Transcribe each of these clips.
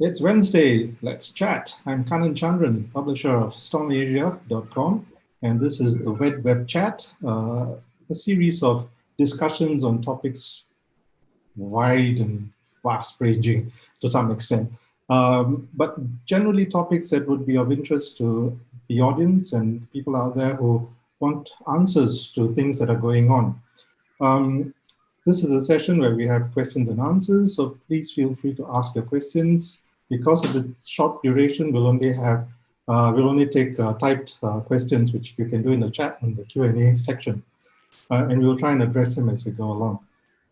It's Wednesday. Let's chat. I'm Kanan Chandran, publisher of stormasia.com, and this is the WED WEB CHAT, a series of discussions on topics wide and vast-ranging to some extent, but generally topics that would be of interest to the audience and people out there who want answers to things that are going on. This is a session where we have questions and answers, so please feel free to ask your questions. Because of the short duration, we'll only take typed questions, which you can do in the chat in the Q&A section, and we'll try and address them as we go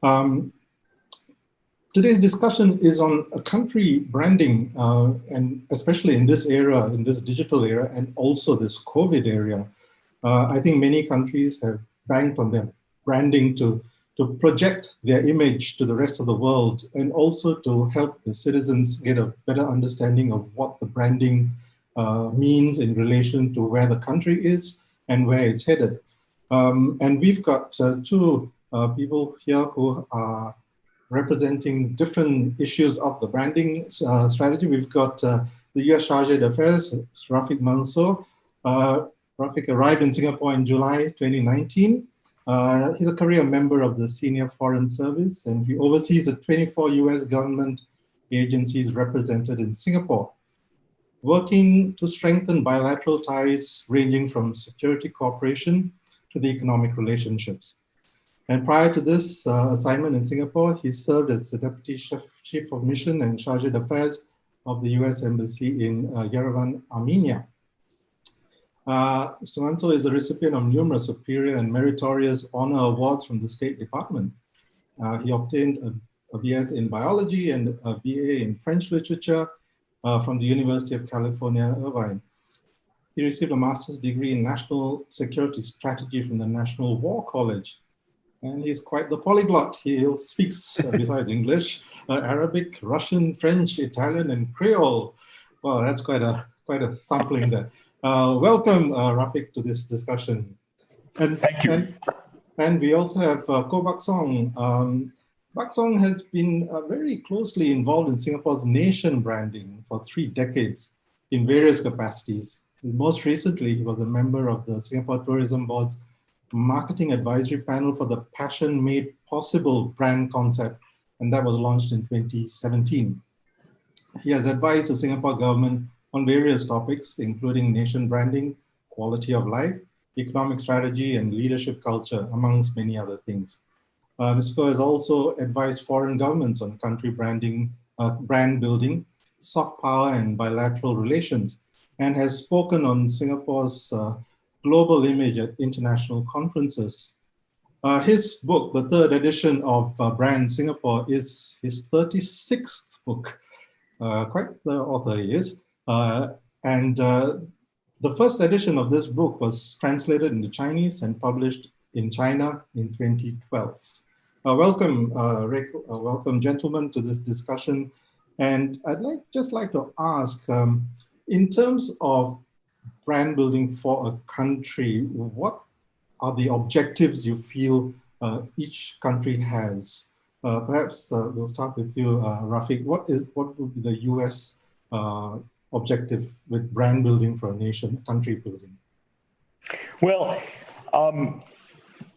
along. Today's discussion is on a country branding, and especially in this era, in this digital era, and also this COVID area. I think many countries have banked on their branding to project their image to the rest of the world, and also to help the citizens get a better understanding of what the branding means in relation to where the country is and where it's headed. And we've got two people here who are representing different issues of the branding strategy. We've got the US Chargé d'Affaires, Rafik Mansour. Rafik arrived in Singapore in July 2019. He's a career member of the Senior Foreign Service, and he oversees the 24 US government agencies represented in Singapore, working to strengthen bilateral ties ranging from security cooperation to the economic relationships. And prior to this assignment in Singapore, he served as the Deputy Chief of Mission and Chargé d'Affaires of the US Embassy in Yerevan, Armenia. Mr. Mansour is a recipient of numerous superior and meritorious honor awards from the State Department. He obtained a BS in biology and a BA in French literature from the University of California, Irvine. He received a master's degree in national security strategy from the National War College. And he's quite the polyglot. He speaks, besides English, Arabic, Russian, French, Italian, and Creole. Well, that's quite a sampling there. Welcome, Rafik, to this discussion. Thank you. And we also have Koh Buck Song. Buck Song has been very closely involved in Singapore's nation branding for 3 decades in various capacities. Most recently, he was a member of the Singapore Tourism Board's Marketing Advisory Panel for the Passion Made Possible brand concept, and that was launched in 2017. He has advised the Singapore government on various topics, including nation branding, quality of life, economic strategy, and leadership culture, amongst many other things. Mr. Koh has also advised foreign governments on country branding, brand building, soft power, and bilateral relations, and has spoken on Singapore's global image at international conferences. His book, the 3rd edition of Brand Singapore, is his 36th book. Quite the author he is. The first edition of this book was translated into Chinese and published in China in 2012. Welcome, Rick, welcome gentlemen to this discussion. And I'd just like to ask, in terms of brand building for a country, what are the objectives you feel each country has? Perhaps we'll start with you, Rafik. What would be the US objective with brand building for a nation, country building? Well,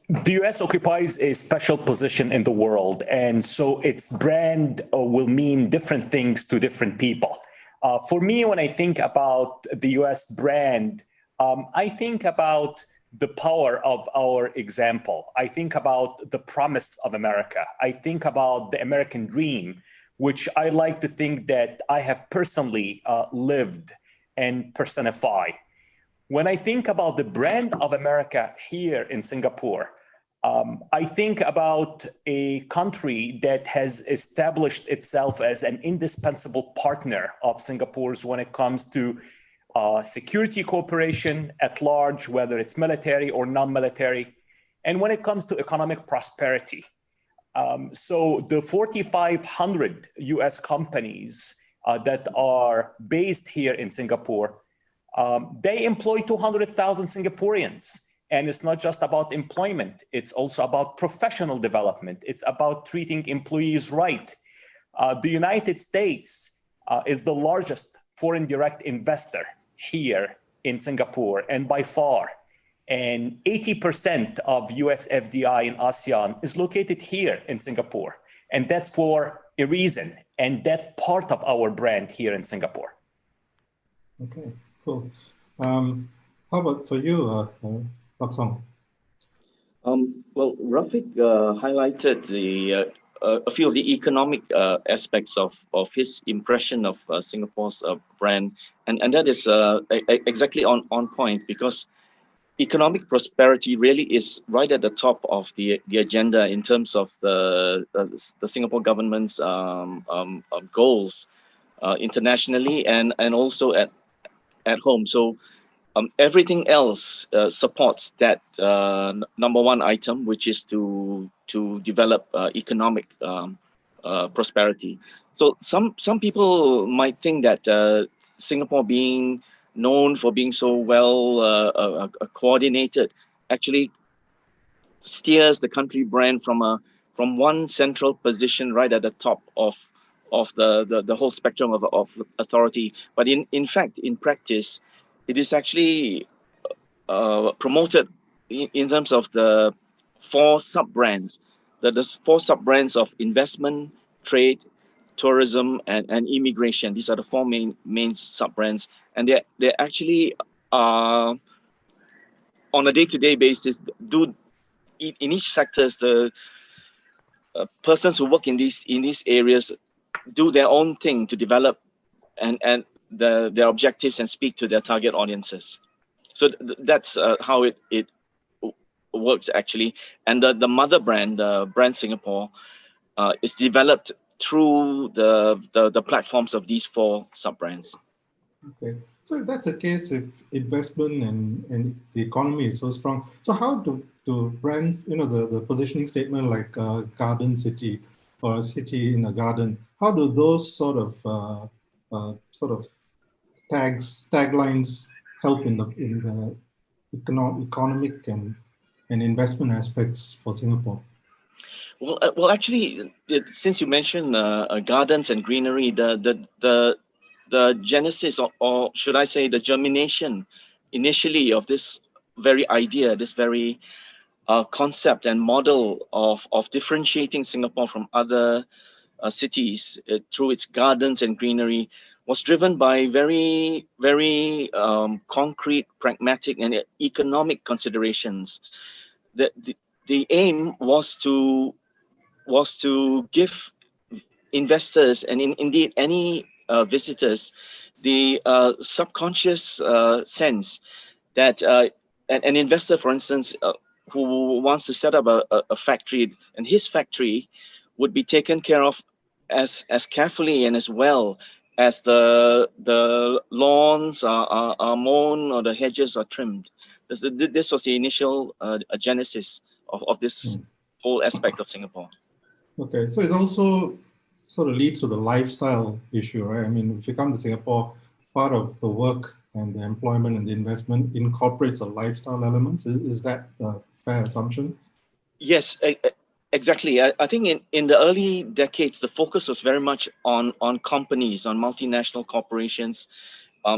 the US occupies a special position in the world, and so its brand will mean different things to different people. For me, when I think about the US brand, I think about the power of our example. I think about the promise of America. I think about the American dream, which I like to think that I have personally lived and personify. When I think about the brand of America here in Singapore, I think about a country that has established itself as an indispensable partner of Singapore's when it comes to security cooperation at large, whether it's military or non-military, and when it comes to economic prosperity. So the 4,500 US companies that are based here in Singapore, they employ 200,000 Singaporeans. And it's not just about employment, it's also about professional development. It's about treating employees right. The United States is the largest foreign direct investor here in Singapore, and by far. And 80% of US FDI in ASEAN is located here in Singapore. And that's for a reason. And that's part of our brand here in Singapore. Okay, cool. How about for you, Buck Song? Well, Rafik highlighted a few of the economic aspects of his impression of Singapore's brand, and that is exactly on point, because economic prosperity really is right at the top of the agenda in terms of the Singapore government's goals internationally and also at home. So everything else supports that number one item, which is to develop economic prosperity. So some people might think that Singapore, being known for being so well coordinated, actually steers the country brand from one central position right at the top of the whole spectrum of authority. But in fact, in practice, it is actually promoted in terms of the four sub-brands, the four sub-brands of investment, trade, tourism, and immigration. These are the four main sub-brands, and they actually on a day-to-day basis do in each sectors, the persons who work in these areas do their own thing to develop and their objectives and speak to their target audiences. So that's how it works actually. And the mother brand, brand Singapore, is developed through the platforms of these four sub-brands. Okay, so if that's the case, if investment and the economy is so strong, so how do brands, the positioning statement like garden city or a city in a garden, how do those sort of taglines help in the economic and investment aspects for Singapore? Well, actually, since you mentioned gardens and greenery, the genesis, or should I say, the germination initially of this very idea, this very concept and model of differentiating Singapore from other cities through its gardens and greenery, was driven by very, very concrete, pragmatic, and economic considerations. The aim was to give investors and indeed any visitors the subconscious sense that an investor, for instance, who wants to set up a factory, and his factory would be taken care of as carefully and as well as the lawns are mown or the hedges are trimmed. This was the initial genesis of this whole aspect of Singapore. Okay, so it's also sort of leads to the lifestyle issue, right? I mean, if you come to Singapore, part of the work and the employment and the investment incorporates a lifestyle element. Is that a fair assumption? Yes, exactly. I think in the early decades, the focus was very much on companies, on multinational corporations,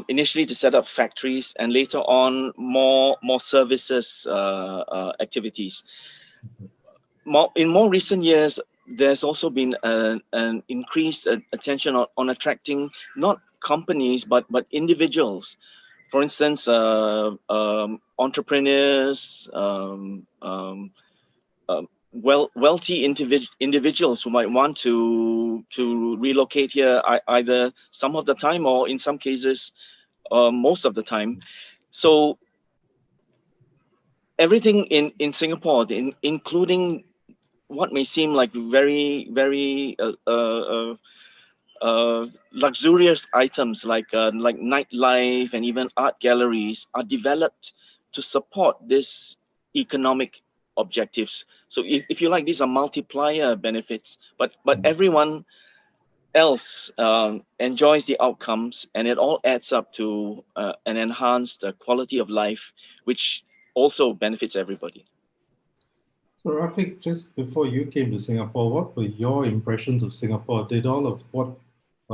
initially to set up factories, and later on more services activities. In more recent years, there's also been an increased attention on attracting not companies but individuals. For instance, entrepreneurs, wealthy individuals who might want to relocate here either some of the time or in some cases most of the time. So everything in Singapore, including what may seem like very, very luxurious items like nightlife and even art galleries, are developed to support this economic objectives. So if you like, these are multiplier benefits, but everyone else enjoys the outcomes, and it all adds up to an enhanced quality of life, which also benefits everybody. So Rafik, just before you came to Singapore, what were your impressions of Singapore? Did all of what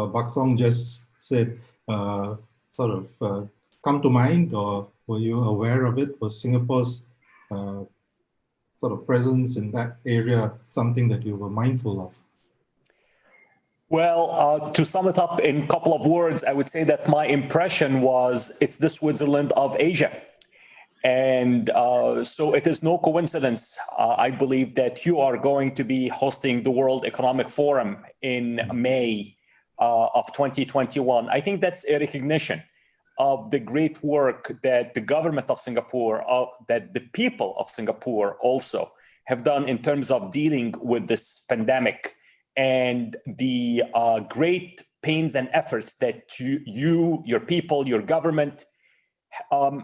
Buck Song just said sort of come to mind, or were you aware of it? Was Singapore's sort of presence in that area something that you were mindful of? Well, to sum it up in a couple of words, I would say that my impression was it's the Switzerland of Asia. And so it is no coincidence, I believe, that you are going to be hosting the World Economic Forum in May of 2021. I think that's a recognition of the great work that the government of Singapore, that the people of Singapore also have done in terms of dealing with this pandemic, and the great pains and efforts that you, your people, your government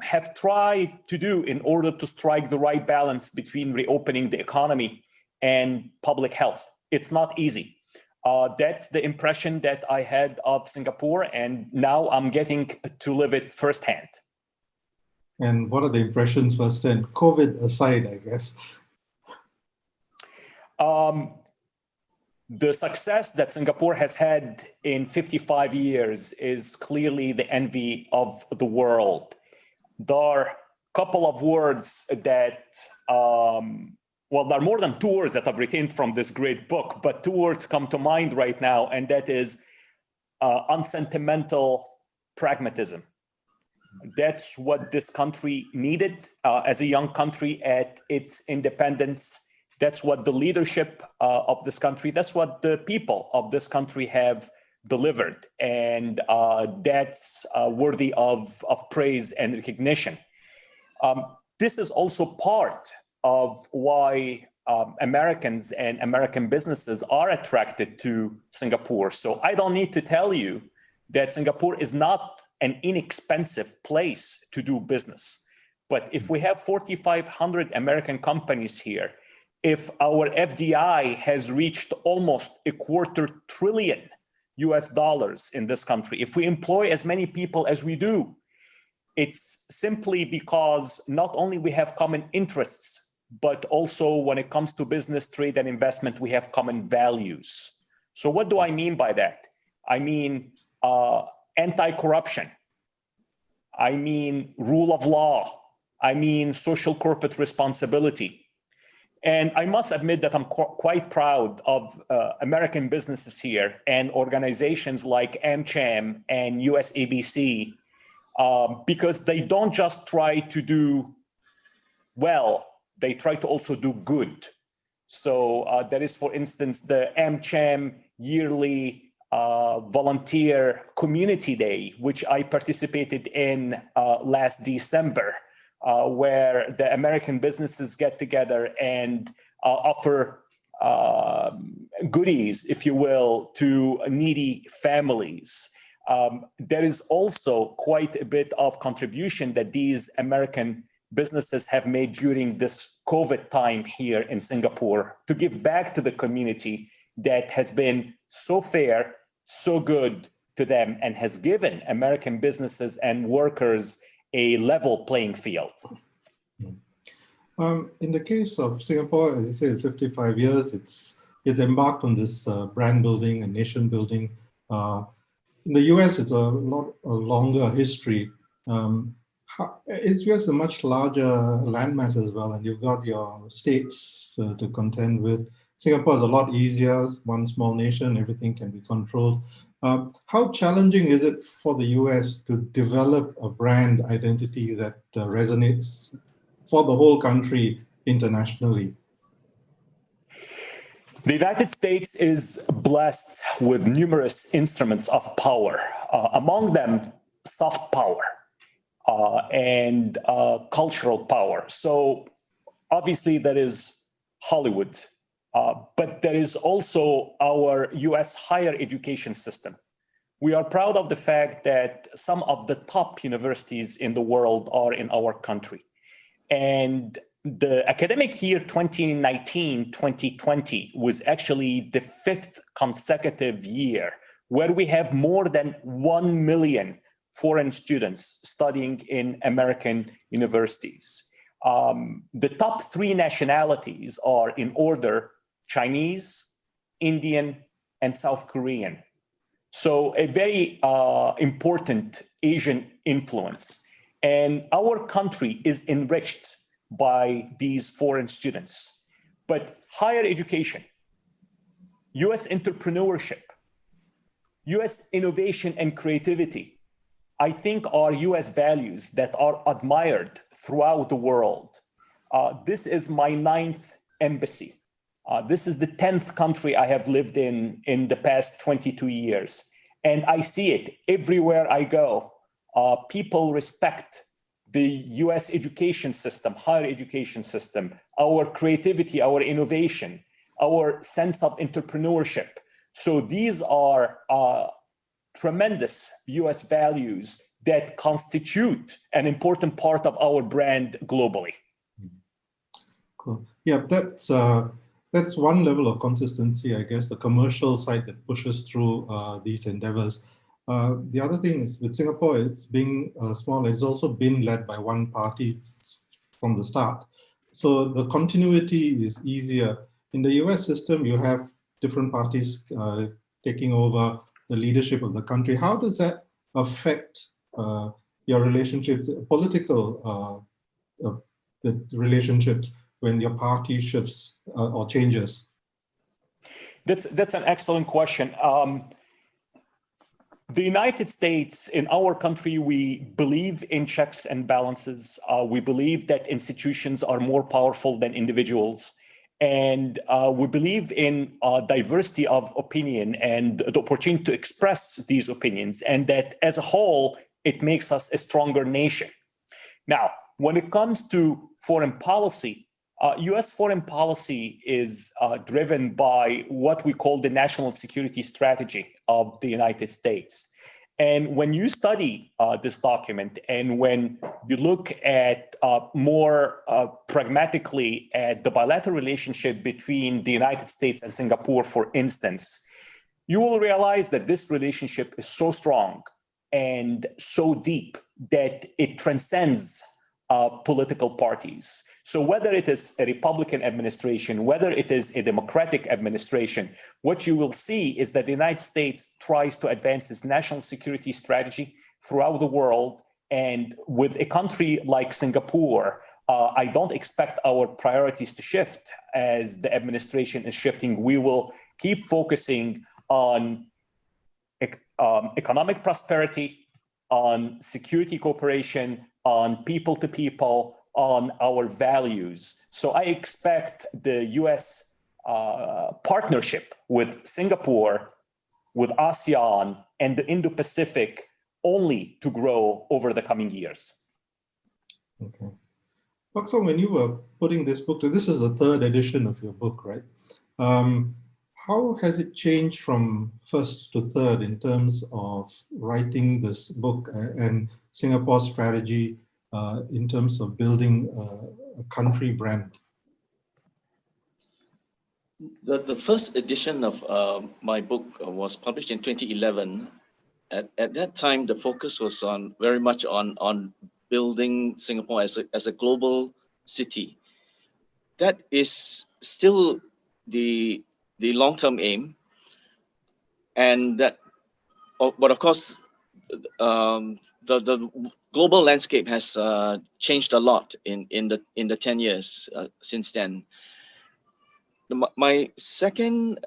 have tried to do in order to strike the right balance between reopening the economy and public health. It's not easy. That's the impression that I had of Singapore, and now I'm getting to live it firsthand. And what are the impressions firsthand, COVID aside, I guess? The success that Singapore has had in 55 years is clearly the envy of the world. There are a couple of words that, well, there are more than 2 words that I've retained from this great book, but 2 words come to mind right now, and that is unsentimental pragmatism. That's what this country needed as a young country at its independence. That's what the leadership of this country, that's what the people of this country have delivered. And that's worthy of praise and recognition. This is also part of why Americans and American businesses are attracted to Singapore. So I don't need to tell you that Singapore is not an inexpensive place to do business. But if we have 4,500 American companies here, if our FDI has reached almost $250 billion in this country, if we employ as many people as we do, it's simply because not only we have common interests, but also when it comes to business, trade, and investment, we have common values. So what do I mean by that? I mean anti-corruption. I mean rule of law. I mean social corporate responsibility. And I must admit that I'm quite proud of American businesses here and organizations like AmCham and USABC, because they don't just try to do well, they try to also do good. So there is, for instance, the AmCham yearly volunteer community day, which I participated in last December, where the American businesses get together and offer goodies, if you will, to needy families. There is also quite a bit of contribution that these American businesses have made during this COVID time here in Singapore to give back to the community that has been so fair, so good to them, and has given American businesses and workers a level playing field. In the case of Singapore, as you say, 55 years, it's embarked on this brand building and nation building. In the US, it's a longer history. It's just a much larger landmass as well, and you've got your states to contend with. Singapore is a lot easier, one small nation, everything can be controlled. How challenging is it for the US to develop a brand identity that resonates for the whole country internationally? The United States is blessed with numerous instruments of power, among them soft power and cultural power. So obviously there is Hollywood, but there is also our US higher education system. We are proud of the fact that some of the top universities in the world are in our country. And the academic year 2019-2020 was actually the 5th consecutive year where we have more than 1 million foreign students studying in American universities. The top 3 nationalities are in order: Chinese, Indian, and South Korean. So a very important Asian influence. And our country is enriched by these foreign students. But higher education, US entrepreneurship, US innovation and creativity, I think are US values that are admired throughout the world. This is my 9th embassy. This is the 10th country I have lived in the past 22 years. And I see it everywhere I go. People respect the US education system, higher education system, our creativity, our innovation, our sense of entrepreneurship. So these are tremendous US values that constitute an important part of our brand globally. Cool. Yeah, that's one level of consistency, I guess, the commercial side that pushes through these endeavors. The other thing is with Singapore, it's being small, it's also been led by one party from the start. So the continuity is easier. In the US system, you have different parties taking over the leadership of the country. How does that affect your relationships, political the relationships when your party shifts or changes? That's an excellent question. The United States, in our country, we believe in checks and balances. We believe that institutions are more powerful than individuals. And we believe in diversity of opinion and the opportunity to express these opinions, and that as a whole, it makes us a stronger nation. Now, when it comes to foreign policy, US foreign policy is driven by what we call the national security strategy of the United States. And when you study this document, and when you look at more pragmatically at the bilateral relationship between the United States and Singapore, for instance, you will realize that this relationship is so strong and so deep that it transcends political parties. So whether it is a Republican administration, whether it is a Democratic administration, what you will see is that the United States tries to advance its national security strategy throughout the world. And with a country like Singapore, I don't expect our priorities to shift as the administration is shifting. We will keep focusing on economic prosperity, on security cooperation, on people to people, on our values. So I expect the US partnership with Singapore, with ASEAN, and the Indo-Pacific only to grow over the coming years. Okay. Buck Song, when you were putting this book, this is the 3rd edition of your book, right? How has it changed from first to third in terms of writing this book and Singapore's strategy in terms of building a country brand? The first edition of my book was published in 2011. At that time, the focus was very much on building Singapore as a global city. That is still the long-term aim, and that, but of course, the global landscape has changed a lot in the 10 years since then. The second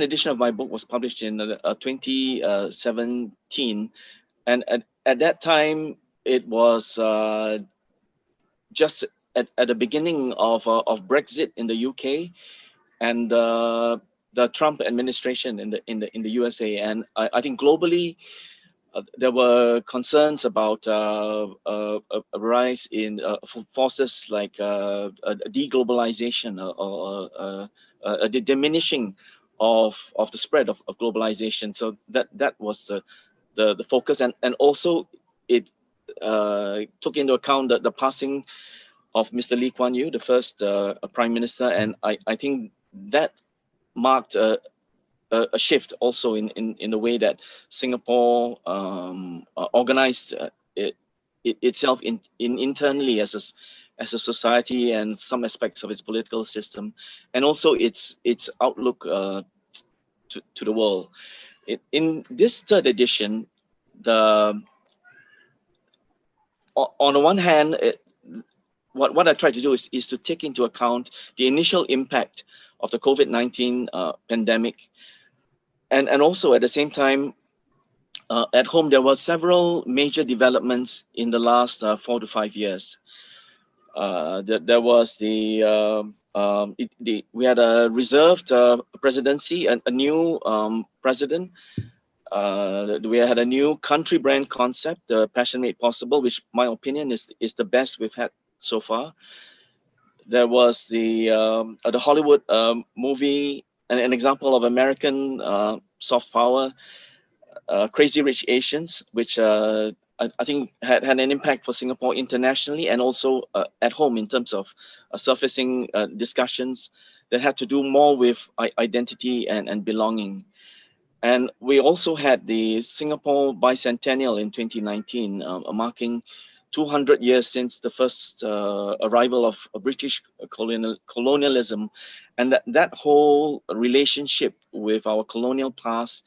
edition of my book was published in 2017, and at that time it was just at the beginning of Brexit in the UK, and the Trump administration in the USA, and I think globally there were concerns about a rise in forces like deglobalization or the diminishing of the spread of globalization. So that was the focus, and also it took into account the passing of Mr. Lee Kuan Yew, the first Prime Minister, and I think that marked a shift also in the way that Singapore organized itself internally as a society, and some aspects of its political system, and also its outlook to the world. In this third edition, the on the one hand, what I try to do is to take into account the initial impact of the COVID-19 pandemic, and also at the same time, at home there were several major developments in the last 4 to 5 years. There was we had a reserved presidency, a new president. We had a new country brand concept, Passion Made Possible, which my opinion is the best we've had so far. There was the Hollywood movie, an example of American soft power, Crazy Rich Asians, which I think had an impact for Singapore internationally and also at home in terms of surfacing discussions that had to do more with identity and belonging. And we also had the Singapore Bicentennial in 2019, marking 200 years since the first arrival of British colonialism, and that whole relationship with our colonial past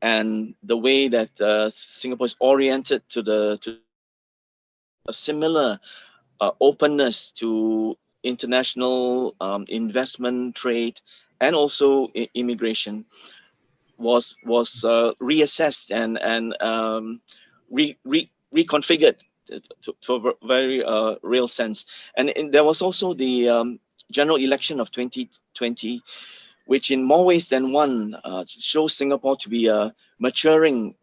and the way that Singapore is oriented to a similar openness to international investment, trade, and also immigration was reassessed and reconfigured to a very real sense. And there was also the general election of 2020, which in more ways than one shows Singapore to be a maturing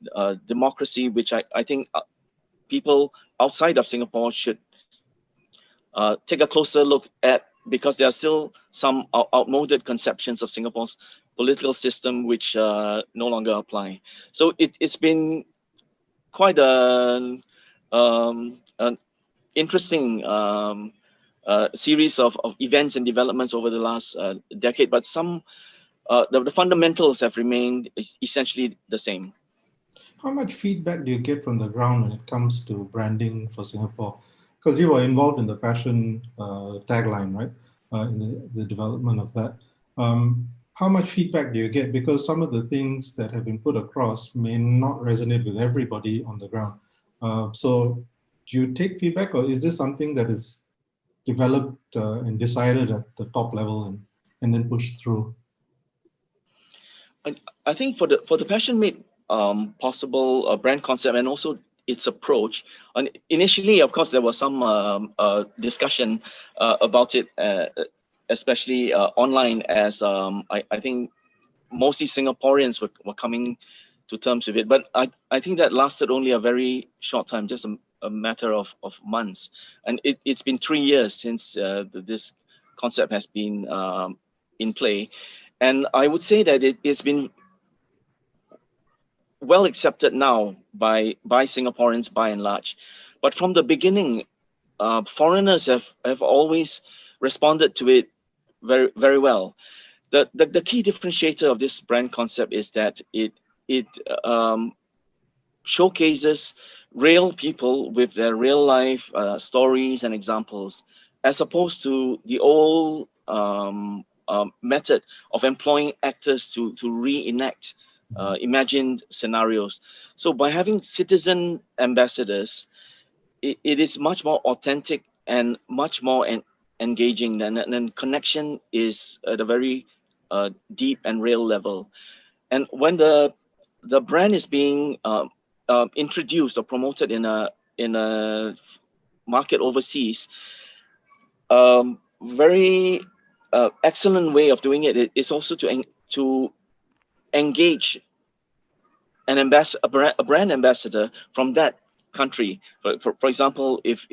democracy, which I think people outside of Singapore should take a closer look at, because there are still some outmoded conceptions of Singapore's political system which no longer apply. So it's been quite an interesting series of events and developments over the last decade, but the fundamentals have remained essentially the same. How much feedback do you get from the ground when it comes to branding for Singapore? Because you were involved in the passion tagline, right? In the development of that. How much feedback do you get? Because some of the things that have been put across may not resonate with everybody on the ground. So do you take feedback, or is this something that is developed and decided at the top level and then pushed through? I think for the Passion Made Possible brand concept and also its approach, and initially, of course, there was some discussion about it, especially online, as I think mostly Singaporeans were coming to terms with it. But I think that lasted only a very short time, just a matter of months. And it's been 3 years since this concept has been in play. And I would say that it's been well accepted now by Singaporeans by and large. But from the beginning, foreigners have always responded to it very, very well. The key differentiator of this brand concept is that it showcases real people with their real life stories and examples, as opposed to the old method of employing actors to reenact imagined scenarios. So by having citizen ambassadors, it is much more authentic and much more engaging, and connection is at a very deep and real level. And when the brand is being introduced or promoted in a market overseas, very excellent way of doing it is also to engage a brand ambassador from that country. For example, if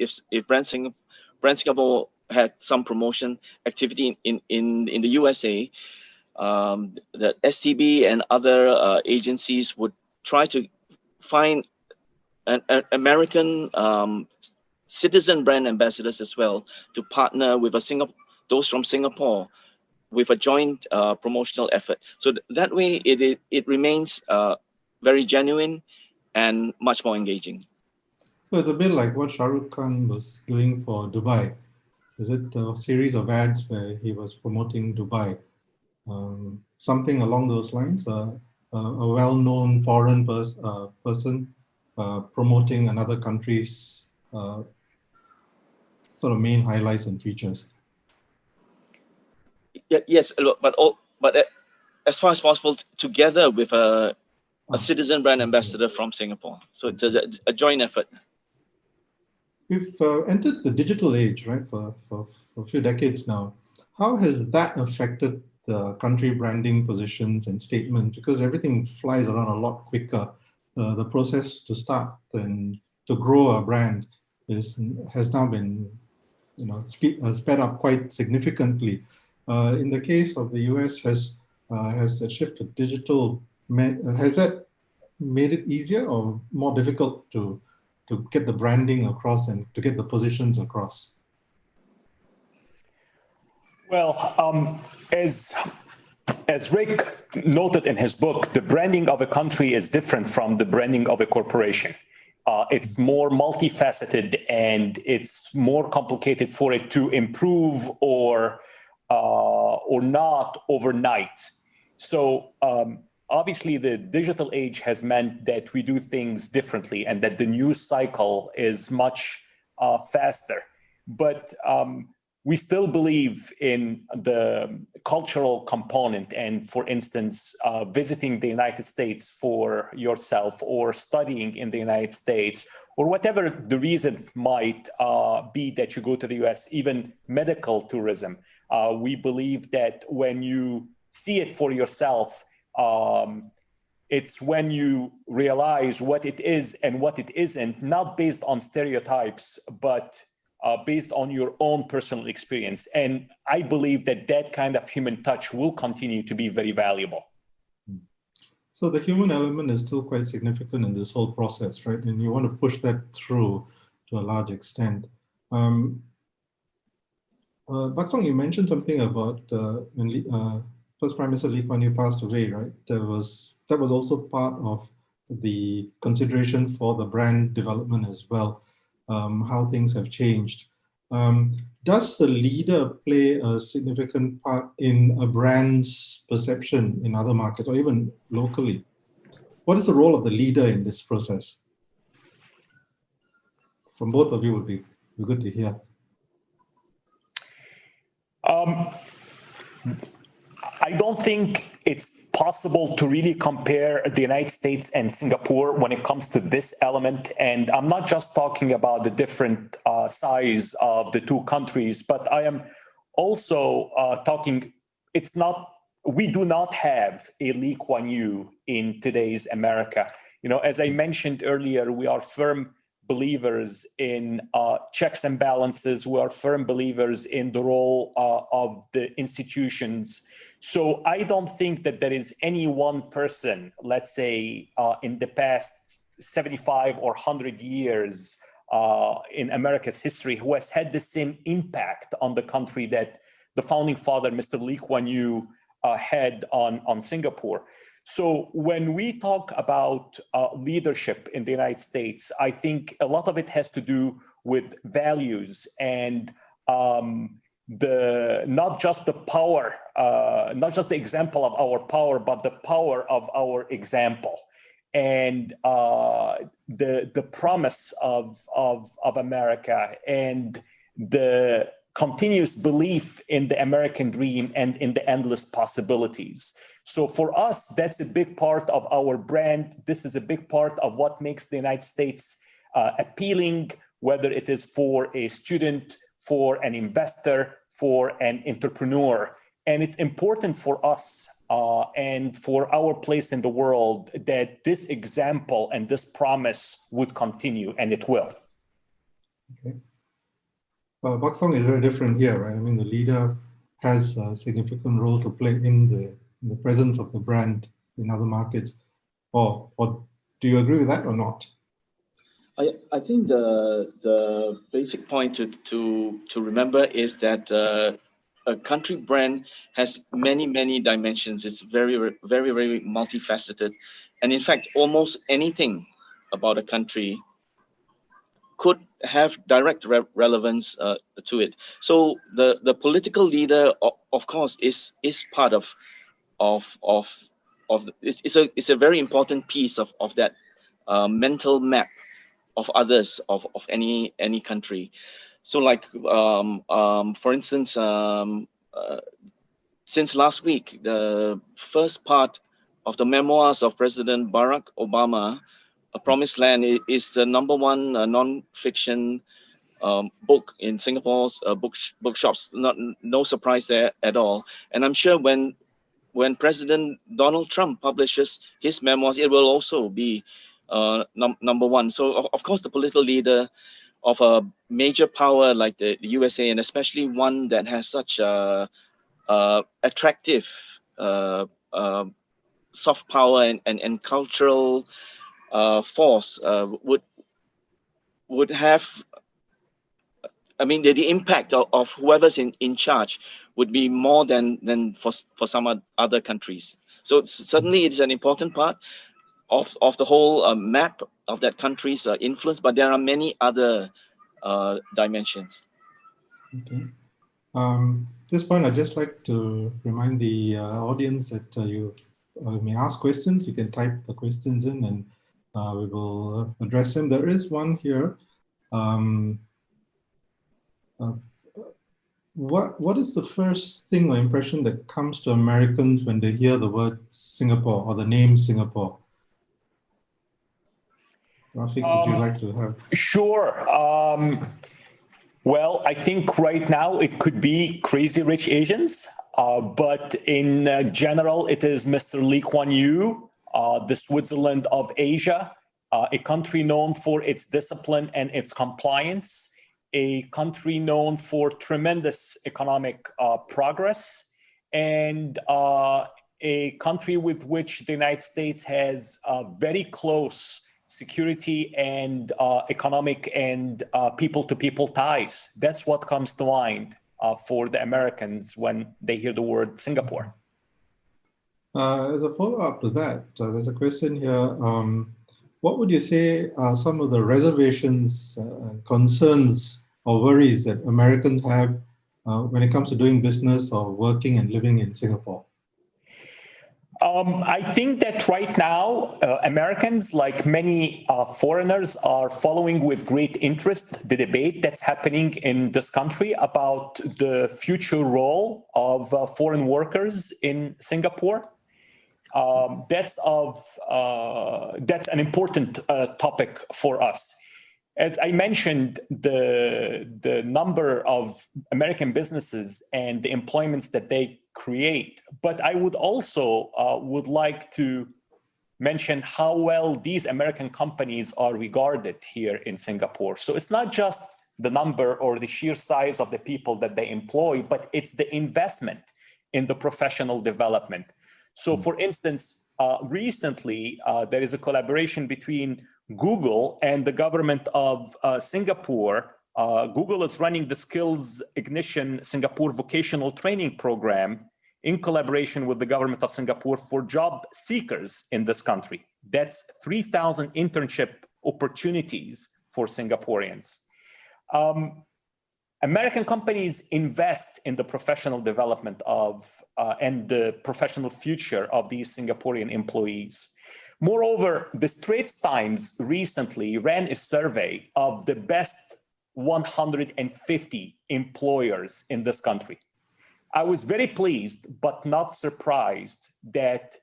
Brand Singapore had some promotion activity in the USA, that STB and other agencies would try to find an American citizen brand ambassadors as well, to partner with those from Singapore with a joint promotional effort. So that way it remains very genuine and much more engaging. So it's a bit like what Shah Rukh Khan was doing for Dubai. Is it a series of ads where he was promoting Dubai? Something along those lines? a well-known foreign person promoting another country's sort of main highlights and features. Yes, but as far as possible, together with a citizen brand ambassador from Singapore. So it's a joint effort. We've entered the digital age, right, for a few decades now. How has that affected the country branding positions and statements? Because everything flies around a lot quicker. The process to start and to grow a brand has now been, sped up quite significantly. In the case of the US, has the shift to digital, has that made it easier or more difficult to get the branding across and to get the positions across? Well, as Rick noted in his book, the branding of a country is different from the branding of a corporation. It's more multifaceted and it's more complicated for it to improve or not overnight. So obviously the digital age has meant that we do things differently and that the news cycle is much faster. But we still believe in the cultural component. And for instance, visiting the United States for yourself or studying in the United States, or whatever the reason might be that you go to the US, even medical tourism. We believe that when you see it for yourself, it's when you realize what it is and what it isn't, not based on stereotypes, but based on your own personal experience. And I believe that that kind of human touch will continue to be very valuable. So the human element is still quite significant in this whole process, right? And you want to push that through to a large extent. Buck Song, you mentioned something about when First Prime Minister Lee Kuan Yew passed away, right? That was also part of the consideration for the brand development as well. How things have changed. Does the leader play a significant part in a brand's perception in other markets or even locally? What is the role of the leader in this process? From both of you would be good to hear. I don't think it's possible to really compare the United States and Singapore when it comes to this element. And I'm not just talking about the different size of the two countries, but I am also talking, we do not have a Lee Kuan Yew in today's America. As I mentioned earlier, we are firm believers in checks and balances. We are firm believers in the role of the institutions. So I don't think that there is any one person, let's say, in the past 75 or 100 years in America's history who has had the same impact on the country that the founding father, Mr. Lee Kuan Yew, had on Singapore. So when we talk about leadership in the United States, I think a lot of it has to do with values and not just the power, not just the example of our power, but the power of our example, and the promise of America, and the continuous belief in the American dream and in the endless possibilities. So for us, that's a big part of our brand. This is a big part of what makes the United States appealing, whether it is for a student, for an investor, for an entrepreneur. And it's important for us and for our place in the world that this example and this promise would continue, and it will. Okay. Buck Song is very different here, right? I mean, the leader has a significant role to play in the presence of the brand in other markets. Or do you agree with that or not? I think the basic point to remember is that a country brand has many dimensions. It's very multifaceted, and in fact, almost anything about a country could have direct relevance to it. So the political leader, of course, is part of it's a very important piece of that mental map of others of any country. So like for instance, since last week, the first part of the memoirs of President Barack Obama, A Promised Land, is the #1 non-fiction book in Singapore's bookshops. No surprise there at all. And I'm sure when President Donald Trump publishes his memoirs, it will also be #1. So of course, the political leader of a major power like the USA, and especially one that has such a attractive soft power and cultural force, would have, I mean, the impact of whoever's in charge would be more than for some other countries. So certainly it is an important part of the whole map of that country's influence, but there are many other dimensions. Okay. At this point, I'd just like to remind the audience that you may ask questions. You can type the questions in and we will address them. There is one here. What is the first thing or impression that comes to Americans when they hear the word Singapore or the name Singapore? Rafik, would you like to have? Sure. Well, I think right now it could be Crazy Rich Asians, but in general, it is Mr. Lee Kuan Yew, the Switzerland of Asia, a country known for its discipline and its compliance, a country known for tremendous economic progress, and a country with which the United States has very close security and economic and people-to-people ties. That's what comes to mind for the Americans when they hear the word Singapore. As a follow-up to that, there's a question here. What would you say are some of the reservations, concerns, or worries that Americans have when it comes to doing business or working and living in Singapore? I think that right now, Americans, like many foreigners, are following with great interest the debate that's happening in this country about the future role of foreign workers in Singapore. That's an important topic for us. As I mentioned, the number of American businesses and the employments that they create, but I would also would like to mention how well these American companies are regarded here in Singapore. So it's not just the number or the sheer size of the people that they employ, but it's the investment in the professional development. So for instance, recently, there is a collaboration between Google and the government of Singapore. Google is running the Skills Ignition Singapore Vocational Training Program in collaboration with the government of Singapore for job seekers in this country. That's 3,000 internship opportunities for Singaporeans. American companies invest in the professional development of and the professional future of these Singaporean employees. Moreover, the Straits Times recently ran a survey of the best 150 employers in this country. I was very pleased, but not surprised, that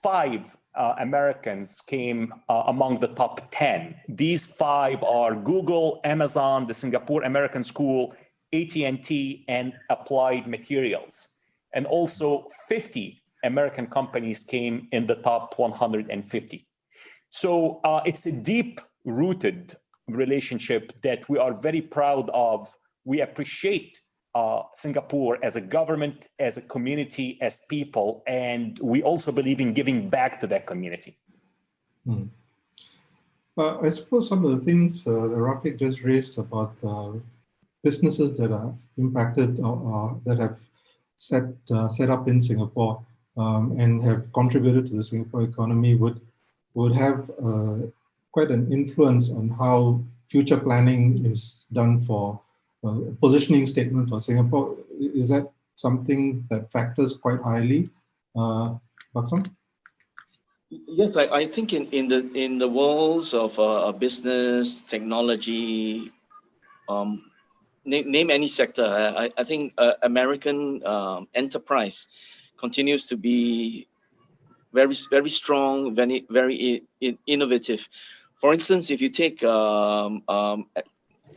5 Americans came among the top 10. These 5 are Google, Amazon, the Singapore American School, AT&T, and Applied Materials. And also 50 American companies came in the top 150. So it's a deep-rooted relationship that we are very proud of. We appreciate Singapore as a government, as a community, as people, and we also believe in giving back to that community. I suppose some of the things that Rafik just raised about businesses that are impacted or that have set up in Singapore and have contributed to the Singapore economy would have quite an influence on how future planning is done for positioning statement for Singapore. Is that something that factors quite highly, Buck Song? Yes, I think in the worlds of business, technology, um, name any sector, I think American enterprise continues to be very strong, very innovative. For instance, if you take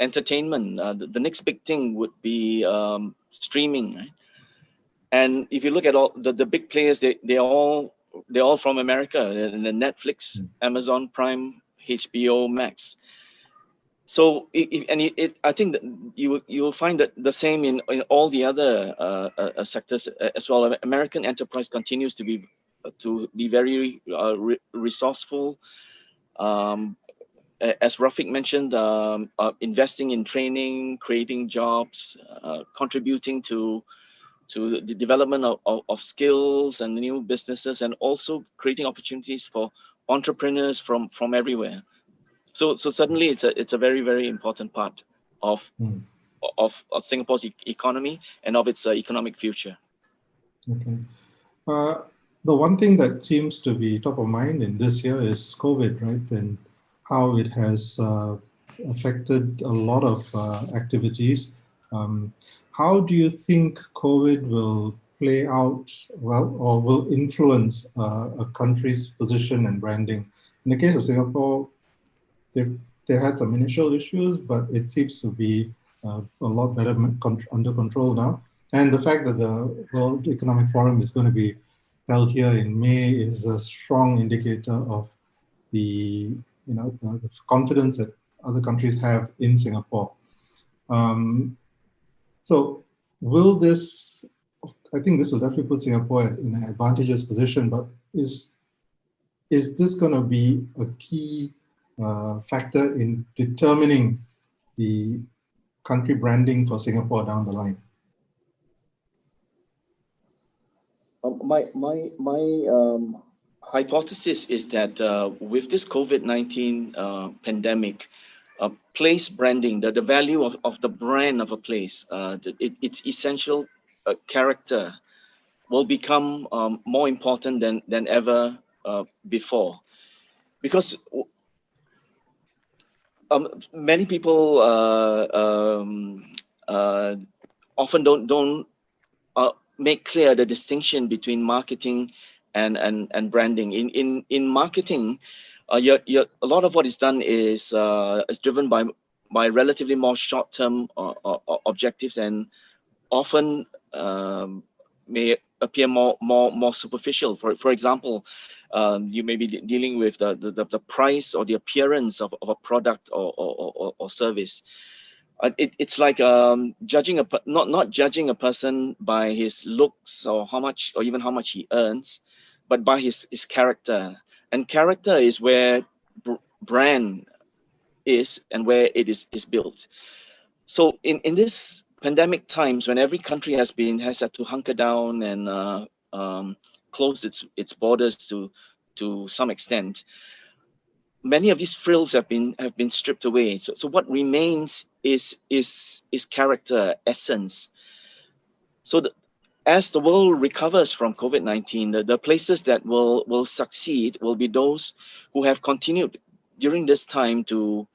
entertainment, the next big thing would be streaming, right? And if you look at all the big players, they're all from America, the Netflix, Amazon Prime, HBO Max. So I think that you will find that the same in all the other sectors as well. American enterprise continues to be very resourceful. Um, as Rafik mentioned, investing in training, creating jobs, contributing to the development of skills and new businesses, and also creating opportunities for entrepreneurs from everywhere. So suddenly it's a very important part of of Singapore's economy and of its economic future. Okay. The one thing that seems to be top of mind in this year is COVID, right? And how it has affected a lot of activities. How do you think COVID will play out well, or will influence a country's position and branding? In the case of Singapore, they had some initial issues, but it seems to be a lot better under control now. And the fact that the World Economic Forum is going to be held here in May is a strong indicator of the confidence that other countries have in Singapore. So will this, I think this will definitely put Singapore in an advantageous position, but is this going to be a key factor in determining the country branding for Singapore down the line? My hypothesis is that with this COVID-19 pandemic, place branding, the value of the brand of a place, its essential character will become more important than ever before, because many people often don't make clear the distinction between marketing and branding. In marketing, a lot of what is done is driven by relatively more short-term objectives, and often may appear more superficial. For example, you may be dealing with the price or the appearance of a product or service. It's like judging not judging a person by his looks or even how much he earns, but by his character. And character is where brand is and where it is built. So in this pandemic times, when every country has had to hunker down and close its borders to some extent, many of these frills have been stripped away. So what remains is character, essence. So as the world recovers from COVID-19, the places that will succeed will be those who have continued during this time to,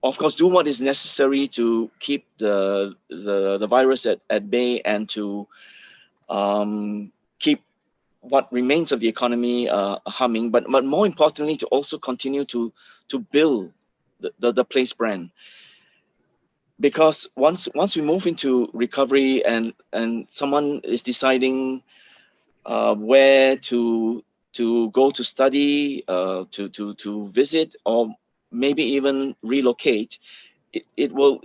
of course, do what is necessary to keep the virus at bay, and to keep what remains of the economy humming, but more importantly, to also continue to build the place brand. Because once we move into recovery and someone is deciding where to go to study, to visit, or maybe even relocate, it will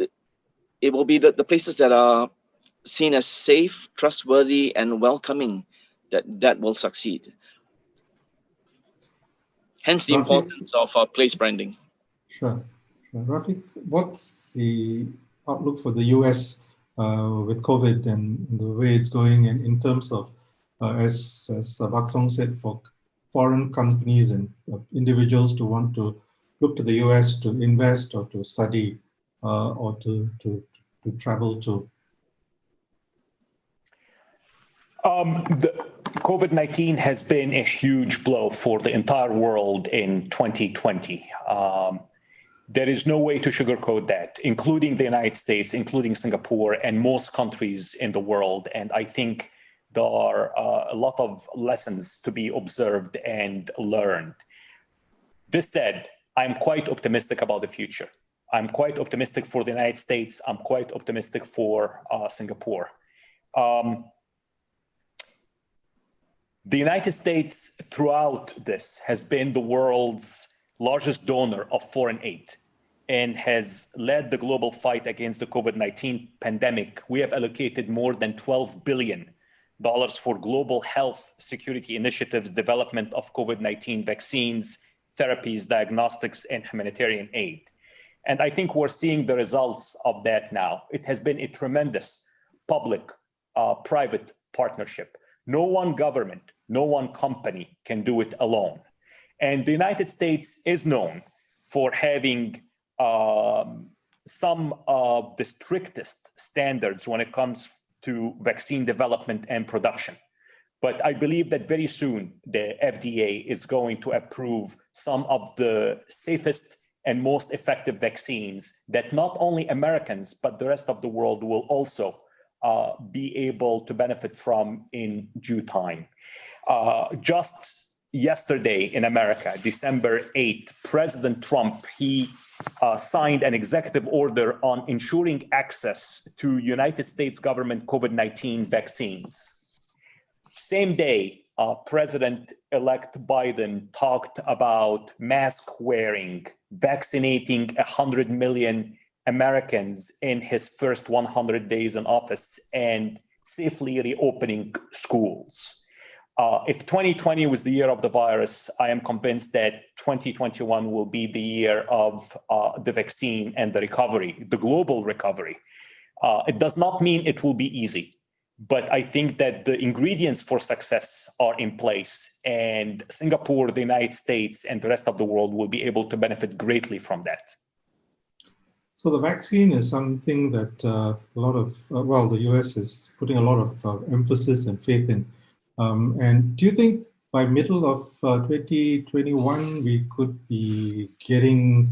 be the places that are seen as safe, trustworthy, and welcoming that will succeed. Hence the importance of place branding. Sure. Rafik, what's the outlook for the US with COVID and the way it's going, and in terms of, as Buck Song said, for foreign companies and individuals to want to look to the US to invest or to study or to travel to? COVID-19 has been a huge blow for the entire world in 2020. There is no way to sugarcoat that, including the United States, including Singapore, and most countries in the world. And I think there are a lot of lessons to be observed and learned. This said, I'm quite optimistic about the future. I'm quite optimistic for the United States. I'm quite optimistic for Singapore. The United States throughout this has been the world's largest donor of foreign aid and has led the global fight against the COVID-19 pandemic. We have allocated more than $12 billion for global health security initiatives, development of COVID-19 vaccines, therapies, diagnostics, and humanitarian aid. And I think we're seeing the results of that now. It has been a tremendous public-private partnership. No one government, no one company can do it alone. And the United States is known for having some of the strictest standards when it comes to vaccine development and production. But I believe that very soon the FDA is going to approve some of the safest and most effective vaccines that not only Americans, but the rest of the world will also be able to benefit from in due time. Just yesterday in America, December 8th, President Trump, he signed an executive order on ensuring access to United States government COVID-19 vaccines. Same day, President-elect Biden talked about mask wearing, vaccinating 100 million Americans in his first 100 days in office, and safely reopening schools. If 2020 was the year of the virus, I am convinced that 2021 will be the year of the vaccine and the recovery, the global recovery. It does not mean it will be easy, but I think that the ingredients for success are in place, and Singapore, the United States, and the rest of the world will be able to benefit greatly from that. So the vaccine is something that the US is putting a lot of emphasis and faith in. And do you think by middle of 2021, we could be getting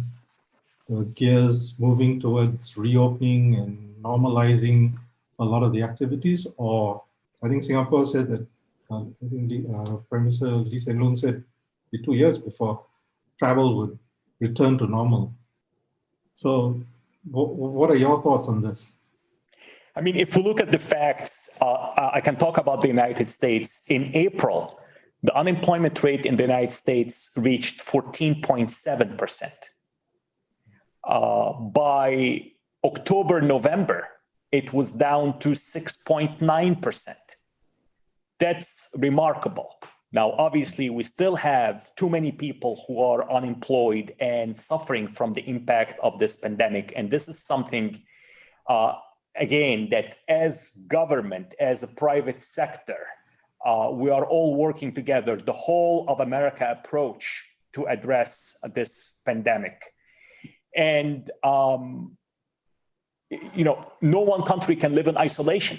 the gears moving towards reopening and normalizing a lot of the activities? Or I think Singapore said that, I think the Prime Minister Lee Hsien Loong said 2 years before travel would return to normal. So what are your thoughts on this? I mean, if we look at the facts, I can talk about the United States. In April, the unemployment rate in the United States reached 14.7%. By October, November, it was down to 6.9%. That's remarkable. Now, obviously, we still have too many people who are unemployed and suffering from the impact of this pandemic. And this is something, again, that as government, as a private sector, we are all working together, the whole of America approach to address this pandemic. And, no one country can live in isolation.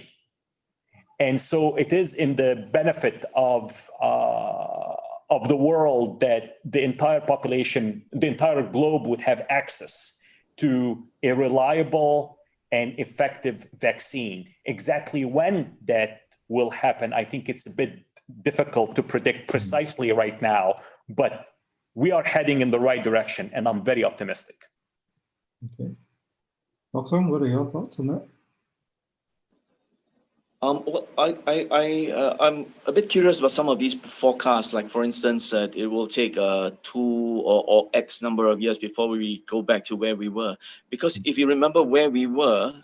And so it is in the benefit of the world that the entire population, the entire globe would have access to a reliable and effective vaccine. Exactly when that will happen, I think it's a bit difficult to predict precisely right now, but we are heading in the right direction, and I'm very optimistic. Okay. Buck Song, what are your thoughts on that? Well, I'm a bit curious about some of these forecasts. Like, for instance, it will take 2 or X number of years before we go back to where we were. Because if you remember where we were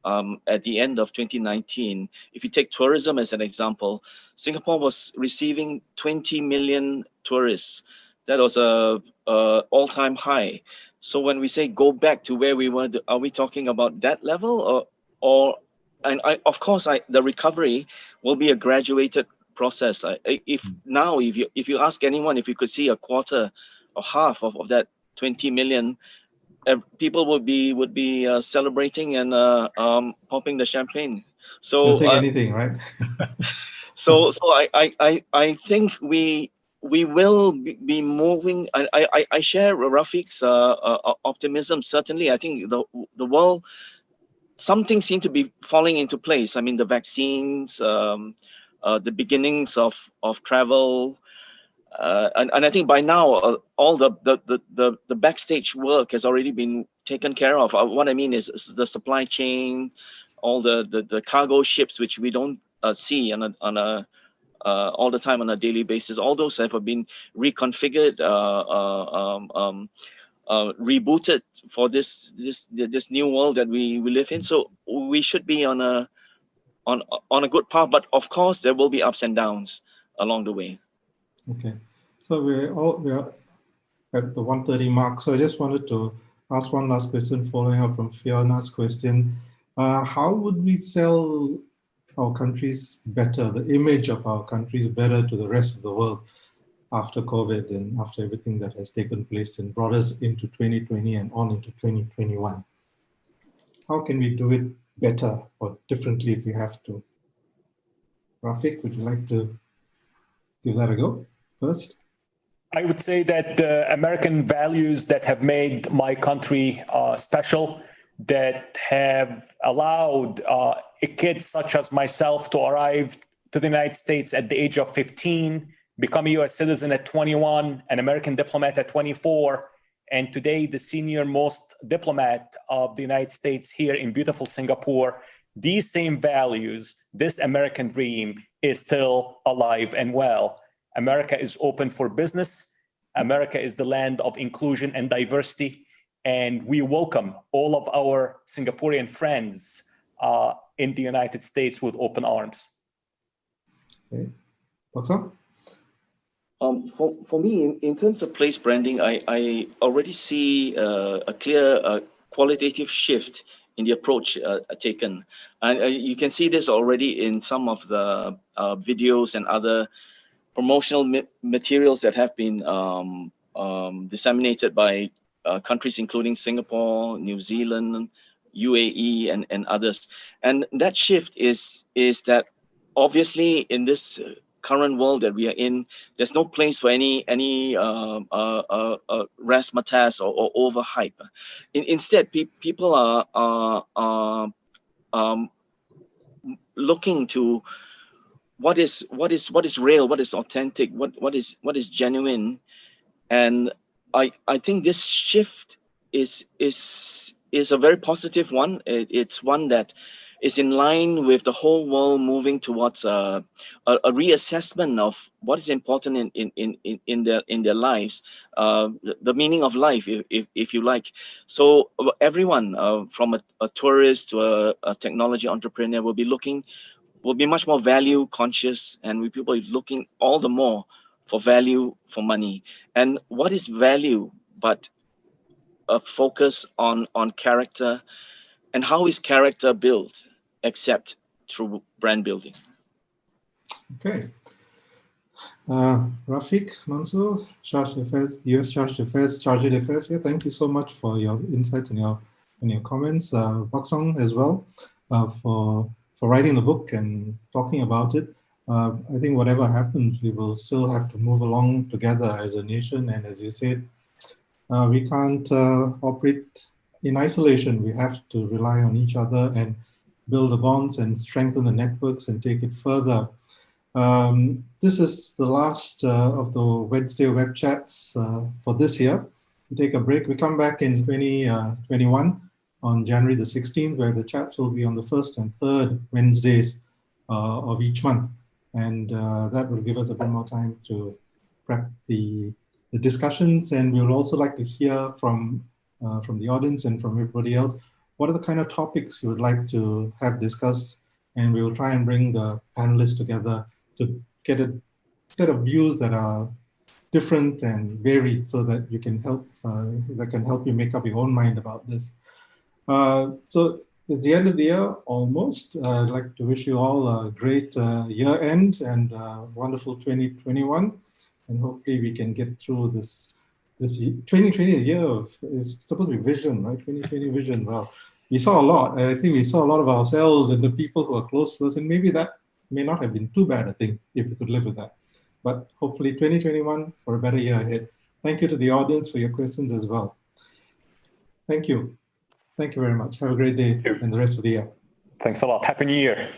at the end of 2019, if you take tourism as an example, Singapore was receiving 20 million tourists. That was a all-time high. So when we say go back to where we were, are we talking about that level, or? And of course, the recovery will be a graduated process. If you ask anyone if you could see a quarter or half of that 20 million, people would be celebrating and popping the champagne. So you'll take anything, right? I think we will be moving. I share Rafik's optimism. Certainly, I think the world, some things seem to be falling into place. I mean, the vaccines, the beginnings of travel, and I think by now all the backstage work has already been taken care of. What I mean is the supply chain, all the cargo ships which we don't see on a all the time on a daily basis. All those have been reconfigured, rebooted for this new world that we live in. So we should be on a good path. But of course, there will be ups and downs along the way. Okay, so we are at the 1:30 mark. So I just wanted to ask one last question, following up from Fiona's question. How would we sell our countries better, the image of our countries better to the rest of the world after COVID and after everything that has taken place and brought us into 2020 and on into 2021? How can we do it better or differently if we have to? Rafik, would you like to give that a go first? I would say that the American values that have made my country special, that have allowed kids such as myself to arrive to the United States at the age of 15, become a US citizen at 21, an American diplomat at 24, and today the senior most diplomat of the United States here in beautiful Singapore. These same values, this American dream is still alive and well. America is open for business. America is the land of inclusion and diversity. And we welcome all of our Singaporean friends in the United States with open arms. Okay. Buck Song? For me, in terms of place branding, I already see a clear qualitative shift in the approach taken. And you can see this already in some of the videos and other promotional materials that have been disseminated by countries including Singapore, New Zealand, UAE, and others. And that shift is that obviously in this current world that we are in, there's no place for any razzmatazz or overhype. Instead, people are looking to what is real, what is authentic, what is genuine. And I think this shift is a very positive one. It's one that is in line with the whole world moving towards a reassessment of what is important in their lives, the meaning of life, if you like. So everyone, from a tourist to a technology entrepreneur, will be much more value conscious, and people are looking all the more for value for money. And what is value but a focus on character, and how is character built except through brand building? Okay. Rafik Mansour, Chargé d'Affaires, US Chargé d'Affaires, Chargé d'Affaires. Yeah, thank you so much for your insights and your comments. Buck Song as well, for writing the book and talking about it. I think whatever happens, we will still have to move along together as a nation. And as you said, we can't operate in isolation. We have to rely on each other and build the bonds and strengthen the networks and take it further. This is the last of the Wednesday web chats for this year. We take a break. We come back in 2021 on January the 16th, where the chats will be on the first and third Wednesdays of each month. And that will give us a bit more time to prep the discussions. And we would also like to hear from the audience and from everybody else, what are the kind of topics you would like to have discussed? And we will try and bring the panelists together to get a set of views that are different and varied, so that you can help you make up your own mind about this. So it's the end of the year almost. I'd like to wish you all a great year end and wonderful 2021, and hopefully we can get through this 2020 year is supposed to be vision, right? 2020 vision. Well, we saw a lot. I think we saw a lot of ourselves and the people who are close to us, and maybe that may not have been too bad, I think, if we could live with that. But hopefully 2021 for a better year ahead. Thank you to the audience for your questions as well. Thank you. Thank you very much. Have a great day and the rest of the year. Thanks a lot. Happy New Year.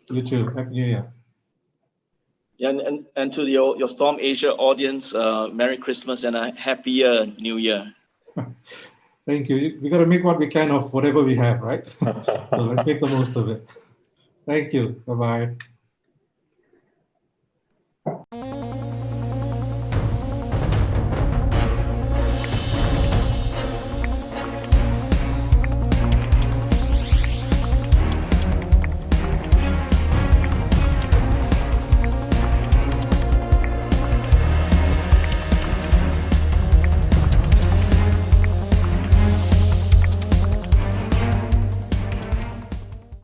You too. Happy New Year. Yeah, and to your Storm Asia audience, Merry Christmas and a happier New Year. Thank you. We got to make what we can of whatever we have, right? So let's make the most of it. Thank you. Bye-bye.